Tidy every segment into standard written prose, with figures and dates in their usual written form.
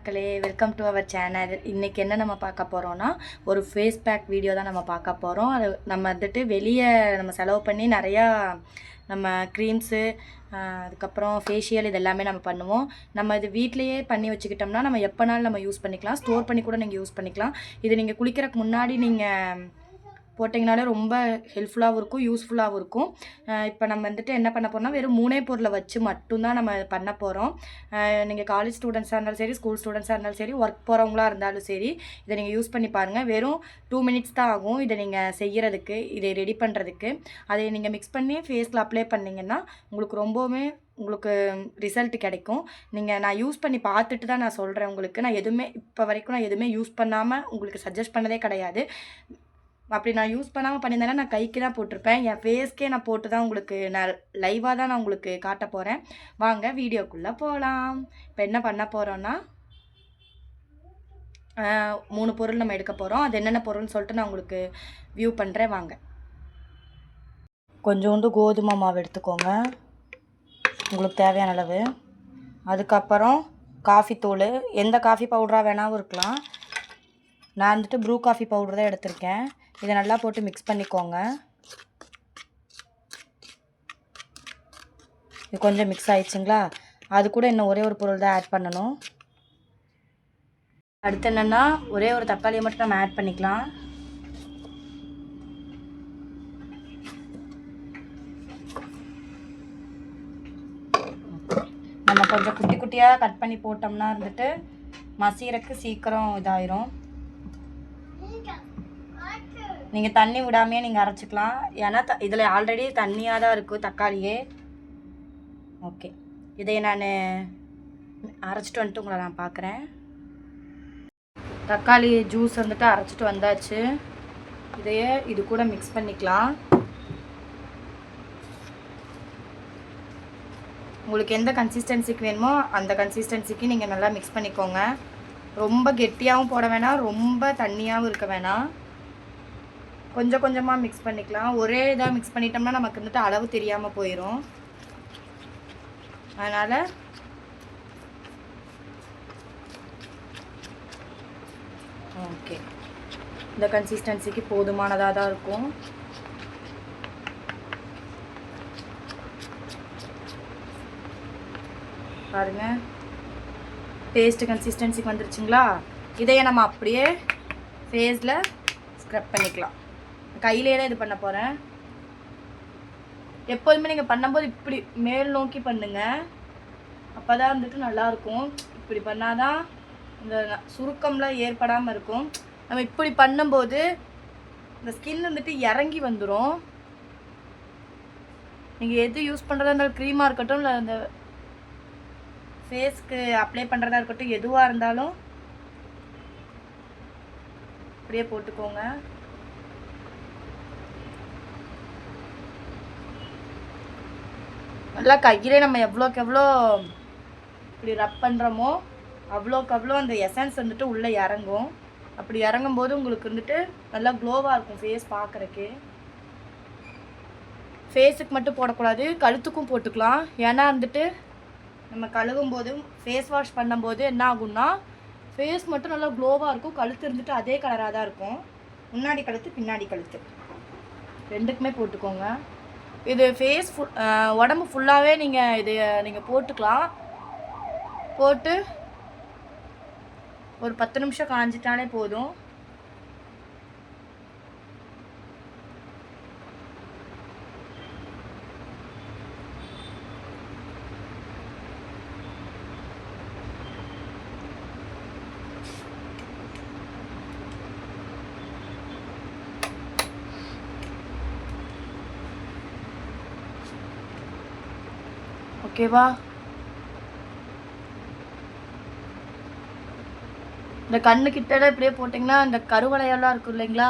மக்களே, welcome to our channel. இன்றைக்கி என்ன நம்ம பார்க்க போகிறோன்னா, ஒரு ஃபேஸ் பேக் வீடியோ தான் நம்ம பார்க்க போகிறோம். அது நம்ம வந்துட்டு வெளியே நம்ம செலவு பண்ணி நிறையா நம்ம க்ரீம்ஸு, அதுக்கப்புறம் ஃபேஷியல் இது எல்லாமே நம்ம பண்ணுவோம். நம்ம இது வீட்டிலையே பண்ணி வச்சுக்கிட்டோம்னா நம்ம எப்போனாலும் நம்ம யூஸ் பண்ணிக்கலாம். ஸ்டோர் பண்ணி கூட நீங்கள் யூஸ் பண்ணிக்கலாம். இது நீங்கள் குளிக்கிறதுக்கு முன்னாடி நீங்கள் போட்டிங்கனாலே ரொம்ப ஹெல்ப்ஃபுல்லாகவும் இருக்கும், யூஸ்ஃபுல்லாகவும் இருக்கும். இப்போ நம்ம வந்துட்டு என்ன பண்ண போகிறோம்னா, வெறும் 3 பொருளை வச்சு மட்டும்தான் நம்ம பண்ண போகிறோம். நீங்கள் காலேஜ் ஸ்டூடெண்ட்ஸாக இருந்தாலும் சரி, ஸ்கூல் ஸ்டூடெண்ட்ஸாக இருந்தாலும் சரி, ஒர்க் போகிறவங்களா இருந்தாலும் சரி, இதை நீங்கள் யூஸ் பண்ணி பாருங்கள். வெறும் 2 மினிட்ஸ் தான் ஆகும் இதை நீங்கள் செய்கிறதுக்கு, இதை ரெடி பண்ணுறதுக்கு. அதை நீங்கள் மிக்ஸ் பண்ணி ஃபேஸில் அப்ளை பண்ணிங்கன்னா உங்களுக்கு ரொம்பவுமே ரிசல்ட் கிடைக்கும். நான் யூஸ் பண்ணி பார்த்துட்டு தான் நான் சொல்கிறேன் உங்களுக்கு. நான் எதுவுமே இப்போ வரைக்கும் நான் எதுவுமே யூஸ் பண்ணாமல் உங்களுக்கு சஜஸ்ட் பண்ணதே கிடையாது. அப்படி நான் யூஸ் பண்ணாமல் பண்ணியிருந்தேன்னா நான் கைக்கு தான் போட்டிருப்பேன். என் ஃபேஸ்க்கே நான் போட்டு தான் உங்களுக்கு நான் லைவாக தான் நான் உங்களுக்கு காட்ட போகிறேன். வாங்க வீடியோக்குள்ளே போகலாம். இப்போ என்ன பண்ண போகிறோன்னா, 3 பொருள் நம்ம எடுக்க போகிறோம். அது என்னென்ன பொருள்னு சொல்லிட்டு நான் உங்களுக்கு வியூ பண்ணுறேன். வாங்க. கொஞ்சோண்டு கோதுமை மாவு எடுத்துக்கோங்க, உங்களுக்கு தேவையான அளவு. அதுக்கப்புறம் காஃபி தூள், எந்த காஃபி பவுடராக வேணாலும் இருக்கலாம். நான் வந்துட்டு ப்ரூ காஃபி பவுடர் தான் எடுத்திருக்கேன். இதை நல்லா போட்டு மிக்ஸ் பண்ணிக்கோங்க. இது கொஞ்சம் மிக்ஸ் ஆயிடுச்சுங்களா? அது கூட இன்னும் ஒரே ஒரு பொருள் தான் ஆட் பண்ணணும். அடுத்து என்னென்னா, ஒரே ஒரு தக்காளியை மட்டும் நம்ம ஆட் பண்ணிக்கலாம். நம்ம கொஞ்சம் குட்டி குட்டியாக கட் பண்ணி போட்டோம்னா வந்துட்டு மசீரக்கு சீக்கிரம் இதாயிரும். நீங்கள் தண்ணி விடாமையே நீங்கள் அரைச்சிக்கலாம். ஏன்னா இதில் ஆல்ரெடி தண்ணியாக தான் இருக்குது தக்காளியே. ஓகே, இதை நான் அரைச்சிட்டு வந்துட்டு உங்களை நான் பார்க்குறேன். தக்காளி ஜூஸ் வந்துட்டு அரைச்சிட்டு வந்தாச்சு. இதையே இது கூட மிக்ஸ் பண்ணிக்கலாம். உங்களுக்கு எந்த கன்சிஸ்டன்சிக்கு வேணுமோ அந்த கன்சிஸ்டன்சிக்கு நீங்கள் நல்லா மிக்ஸ் பண்ணிக்கோங்க. ரொம்ப கெட்டியாகவும் போட வேணாம், ரொம்ப தண்ணியாகவும் இருக்க வேணாம். கொஞ்சம் கொஞ்சமாக மிக்ஸ் பண்ணிக்கலாம். ஒரே இதாக மிக்ஸ் பண்ணிட்டோம்னா நமக்கு வந்துட்டு அளவு தெரியாமல் போயிடும். அதனால் ஓகே, இந்த கன்சிஸ்டன்சிக்கு போதுமானதாக தான் இருக்கும். பாருங்கள், பேஸ்ட் கன்சிஸ்டன்சிக்கு வந்துருச்சுங்களா? இதையே நம்ம அப்படியே ஃபேஸில் ஸ்க்ரப் பண்ணிக்கலாம். கையிலே தான் இது பண்ண போகிறேன். எப்போதுமே நீங்கள் பண்ணும்போது இப்படி மேல் நோக்கி பண்ணுங்கள், அப்போ தான் வந்துட்டு நல்லாயிருக்கும். இப்படி பண்ணால் தான் இந்த சுருக்கம்லாம் ஏற்படாமல் இருக்கும். நம்ம இப்படி பண்ணும்போது இந்த ஸ்கின் வந்துட்டு இறங்கி வந்துடும். நீங்கள் எது யூஸ் பண்ணுறதா இருந்தாலும், க்ரீமாக இருக்கட்டும் இல்லை இந்த ஃபேஸ்க்கு அப்ளை பண்ணுறதா இருக்கட்டும், எதுவாக இருந்தாலும் அப்படியே போட்டுக்கோங்க. நல்லா கையிலே நம்ம எவ்வளோக்கு எவ்வளோ இப்படி ரப் பண்ணுறோமோ அவ்வளோக்கு அவ்வளோ அந்த எசன்ஸ் வந்துட்டு உள்ளே இறங்கும். அப்படி இறங்கும்போது உங்களுக்கு வந்துட்டு நல்லா க்ளோவாக இருக்கும் ஃபேஸ் பார்க்குறக்கு. ஃபேஸுக்கு மட்டும் போடக்கூடாது, கழுத்துக்கும் போட்டுக்கலாம். ஏன்னா வந்துட்டு நம்ம கழுவும் போதும் ஃபேஸ் வாஷ் பண்ணும்போது என்ன ஆகும்னா, ஃபேஸ் மட்டும் நல்லா க்ளோவாக இருக்கும், கழுத்து இருந்துட்டு அதே கலராக தான் இருக்கும். முன்னாடி கழுத்து பின்னாடி கழுத்து ரெண்டுக்குமே போட்டுக்கோங்க. இது ஃபேஸ் உடம்பு ஃபுல்லாகவே நீங்கள் போட்டுக்கலாம். போட்டு ஒரு 10 நிமிஷம் காஞ்சிட்டாலே போதும். ஓகேவா? இந்த கண்ணுக்கிட்ட இப்படியே போட்டிங்கன்னா இந்த கருவளையெல்லாம் இருக்கும் இல்லைங்களா,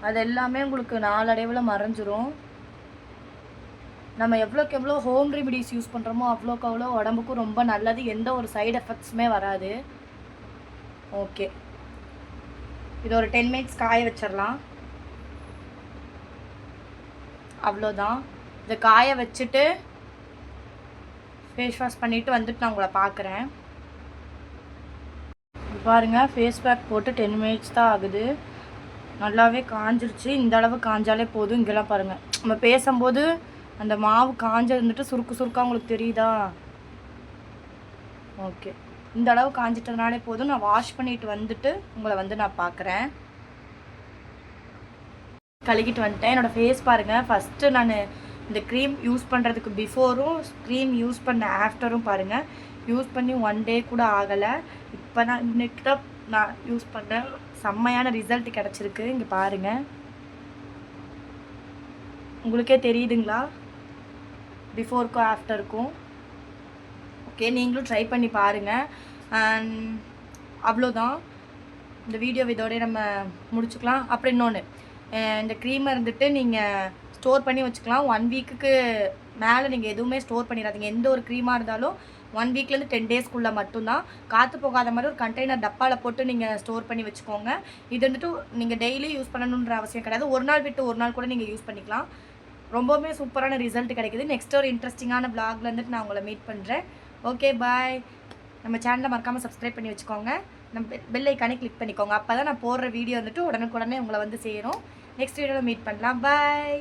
அது எல்லாமே உங்களுக்கு நாளடைவில் மறைஞ்சிரும். நம்ம எவ்வளோக்கு எவ்வளோ ஹோம் ரெமிடிஸ் யூஸ் பண்ணுறோமோ அவ்வளோக்கு அவ்வளோ உடம்புக்கும் ரொம்ப நல்லது. எந்த ஒரு சைடு எஃபெக்ட்ஸுமே வராது. ஓகே, இது ஒரு 10 மினிட்ஸ் காய வச்சிடலாம். அவ்வளோதான். இதை காய வச்சுட்டு ஃபேஸ் வாஷ் பண்ணிவிட்டு வந்துட்டு நான் உங்களை பார்க்குறேன். பாருங்கள் ஃபேஸ் பேக் போட்டு 10 மினிட்ஸ் தான் ஆகுது. நல்லாவே காஞ்சிருச்சு. இந்த அளவு காஞ்சாலே போதும். இங்கெல்லாம் பாருங்கள், நம்ம பேசும்போது அந்த மாவு காஞ்ச இருந்துட்டு சுருக்கு சுருக்காக உங்களுக்கு தெரியுதா? ஓகே, இந்த அளவு காஞ்சிட்டதுனாலே போதும். நான் வாஷ் பண்ணிட்டு வந்துட்டு உங்களை வந்து நான் பார்க்குறேன். கழுகிட்டு வந்துட்டேன். என்னோடய ஃபேஸ் பாருங்கள். ஃபஸ்ட்டு நான் இந்த க்ரீம் யூஸ் பண்ணுறதுக்கு பிஃபோரும் க்ரீம் யூஸ் பண்ண ஆஃப்டரும் பாருங்கள். யூஸ் பண்ணி 1 டே கூட ஆகலை. இப்போ நான் இன்னைக்கு தான் நான் யூஸ் பண்ணேன். செம்மையான ரிசல்ட் கிடச்சிருக்கு. இங்கே பாருங்கள், உங்களுக்கே தெரியுதுங்களா பிஃபோருக்கும் ஆஃப்டருக்கும்? ஓகே, நீங்களும் ட்ரை பண்ணி பாருங்கள். அவ்வளோதான், இந்த வீடியோ இதோட நம்ம முடிச்சுக்கலாம். அப்புறம் இன்னொன்று, இந்த க்ரீமை இருந்துட்டு நீங்கள் ஸ்டோர் பண்ணி வச்சுக்கலாம். 1 வீக்குக்கு மேலே நீங்கள் எதுவுமே ஸ்டோர் பண்ணிடாதீங்க. எந்த ஒரு க்ரீமாக இருந்தாலும் 1 வீக்லேருந்து 10 டேஸ்க்குள்ளே மட்டும்தான். காற்று போகாத மாதிரி ஒரு கண்டெய்னர் டப்பாவில் போட்டு நீங்கள் ஸ்டோர் பண்ணி வச்சுக்கோங்க. இது வந்துட்டு நீங்கள் டெய்லி யூஸ் பண்ணணுன்ற அவசியம் கிடையாது. ஒரு நாள் விட்டு ஒரு நாள் கூட நீங்கள் யூஸ் பண்ணிக்கலாம். ரொம்பவுமே சூப்பரான ரிசல்ட் கிடைக்குது. நெக்ஸ்ட் ஒரு இன்ட்ரெஸ்டிங்கான வ்ளாகில் வந்துட்டு நான் உங்களை மீட் பண்ணுறேன். ஓகே, பாய். நம்ம சேனலை மறக்காமல் சப்ஸ்கிரைப் பண்ணி வச்சுக்கோங்க. நம்ம பெல் ஐக்கானே கிளிக் பண்ணிக்கோங்க. அப்போ தான் நான் போடுற வீடியோ வந்துட்டு உடனுக்குடனே உங்களை வந்து சேரும். நெக்ஸ்ட் வீடியோவில் மீட் பண்ணலாம். பாய்.